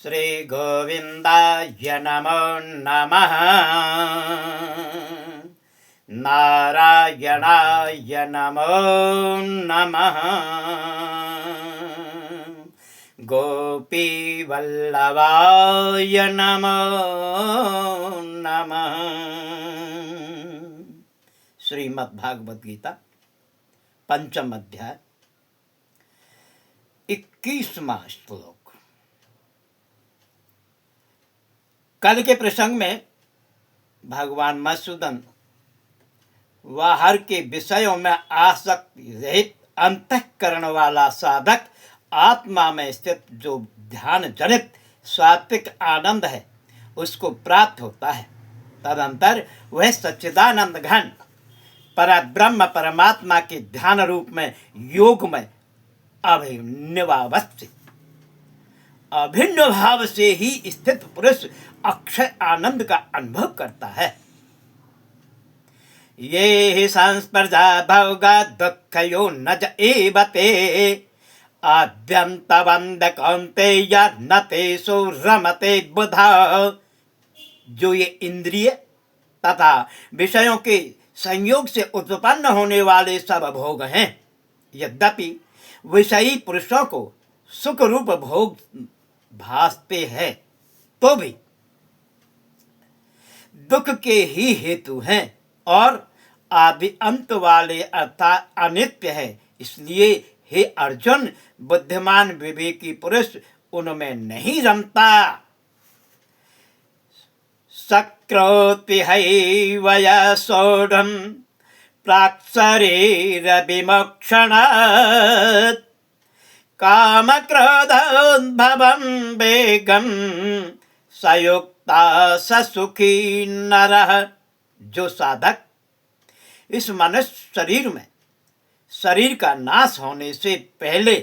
श्रीगोविन्दाय नमो नमः। नारायणाय नमो नमः। गोपीवल्लभाय नमो नमः। श्रीमद्भागवत गीता पंचम अध्याय 21वां श्लोक। कल के प्रसंग में भगवान मधुसूदन बाहर के विषयों में आसक्ति रहित अंतःकरण वाला साधक आत्मा में स्थित जो ध्यान जनित सात्विक आनंद है उसको प्राप्त होता है। तदंतर वह सच्चिदानंद घन परब्रह्म परमात्मा के ध्यान रूप में योग में अभिन्न भाव से ही स्थित पुरुष अक्षय आनंद का अनुभव करता है। ये ही संस्पर्धा भोगा दुःखयो न ज एव ते आद्यन्तवन्द कौन्तेय न तेषु रमते बुधा। जो ये इंद्रिय तथा विषयों के संयोग से उत्पन्न होने वाले सब भोग हैं, यद्यपि विषयी पुरुषों को सुख रूप भोग भासते हैं तो भी दुख के ही हेतु हैं और आदि अंत वाले अर्थात अनित्य है। इसलिए हे अर्जुन, बुद्धिमान विवेकी पुरुष उनमें नहीं रमता। सक्रोति हैवया सोढ़म प्राक्शरीर विमोक्षणात् काम क्रोधोद्भवं वेगं सयुक्ता ससुखी नरः। जो साधक इस मनुष्य शरीर में शरीर का नाश होने से पहले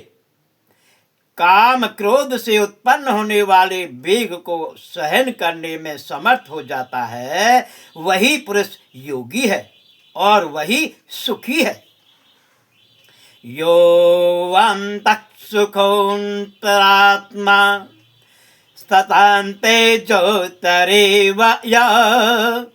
काम क्रोध से उत्पन्न होने वाले वेग को सहन करने में समर्थ हो जाता है, वही पुरुष योगी है और वही सुखी है। यो अंतः सुखोऽन्तरात्मा स्थितान्ते ज्योतिरेव यः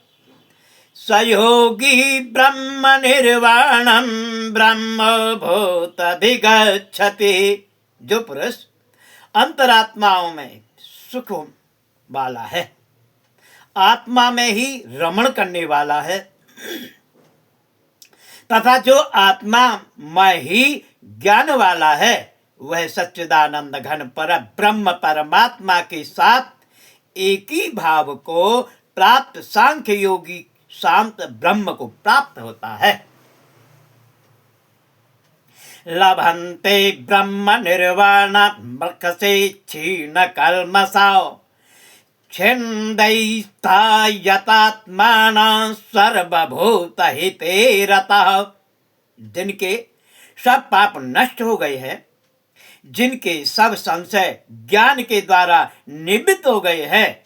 स योगी ब्रह्म निर्वाणं ब्रह्मभूतधिगच्छति। जो पुरुष अंतरात्माओं में सुख वाला है, आत्मा में ही रमण करने वाला है तथा जो आत्मा में ही ज्ञान वाला है, वह सच्चिदानंद घन पर ब्रह्म परमात्मा के साथ एक ही भाव को प्राप्त सांख्य योगी शांत ब्रह्म को प्राप्त होता है। लभन्ते ब्रह्म निर्वाणमर्कसे क्षीण कल्मषौ छिन्दैस्तायतात्मानं सर्वभूतहिते रतः। जिनके सब पाप नष्ट हो गए हैं, जिनके सब संशय ज्ञान के द्वारा निवृत्त हो गए हैं,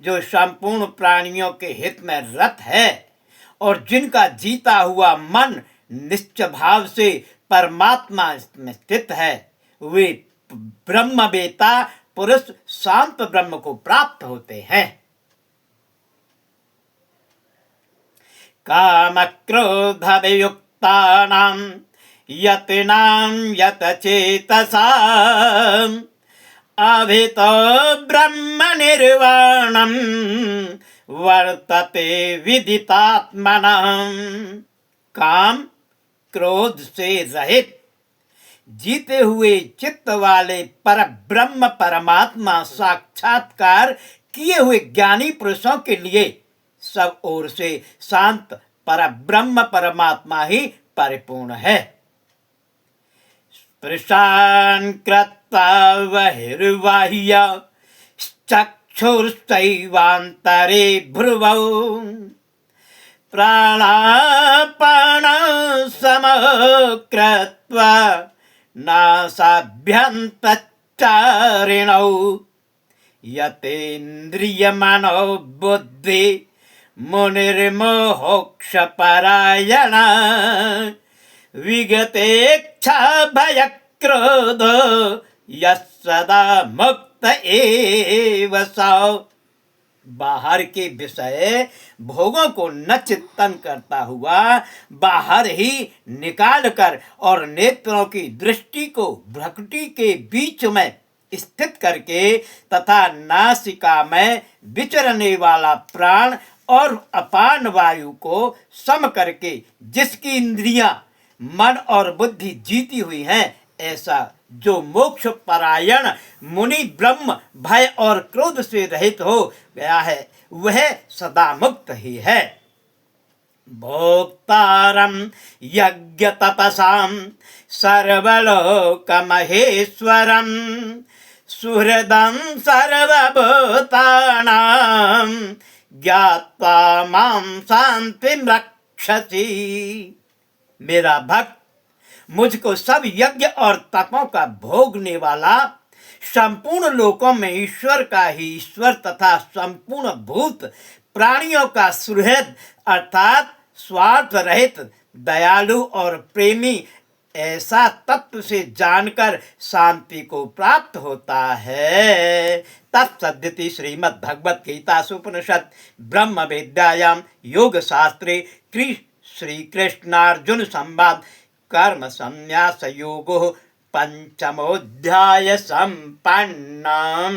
जो संपूर्ण प्राणियों के हित में रत है और जिनका जीता हुआ मन निश्चय भाव से परमात्मा में स्थित है, वे ब्रह्मवेता पुरुष शांत ब्रह्म को प्राप्त होते हैं। काम क्रोध वियुक्तानां यतिनां यतचेतसाम् अभितो ब्रह्म निर्वाणं वर्तते विदितात्मनां। काम क्रोध से रहित जीते हुए चित्त वाले पर ब्रह्म परमात्मा साक्षात्कार किए हुए ज्ञानी पुरुषों के लिए सब ओर से शांत पर ब्रह्म परमात्मा ही परिपूर्ण है। स्पृशान् कृत्वा बहिर्बाह्य चक्षुर्चैवान्तरे भ्रुवौ प्राणापानं समकृत्वा नासाभ्यन्तच्चारिणौ यतेन्द्रियमनो बुद्धि मुनिर्मोक्षपरायण विगतेच्छा भयक्रोध यः सदा मुक्त मुक्त एव सौ। बाहर के विषय भोगों को न चिंतन करता हुआ बाहर ही निकाल कर और नेत्रों की दृष्टि को भ्रकुटी के बीच में स्थित करके तथा नासिका में विचरने वाला प्राण और अपान वायु को सम करके जिसकी इंद्रियां मन और बुद्धि जीती हुई हैं, ऐसा जो मोक्ष परायण मुनि ब्रह्म भय और क्रोध से रहित हो गया है, वह सदा मुक्त ही है। भोक्तारं यज्ञ तपसां सर्वलोक महेश्वरं सुहृदं सर्वभूतानां ज्ञात्वा मां शांतिं रक्षसि। मेरा भक्त मुझको सब यज्ञ और तपों का भोगने वाला, संपूर्ण लोकों में ईश्वर का ही ईश्वर तथा संपूर्ण भूत प्राणियों का सुहृद अर्थात स्वार्थ रहित दयालु और प्रेमी ऐसा तत्व से जानकर शांति को प्राप्त होता है। तत्सदिति श्रीमद् भगवत गीता उपनिषद ब्रह्म विद्यायां योग शास्त्रे श्री कृष्णार्जुन संवाद कर्म संन्यास योगो पंचमोऽध्याय संपन्नम्।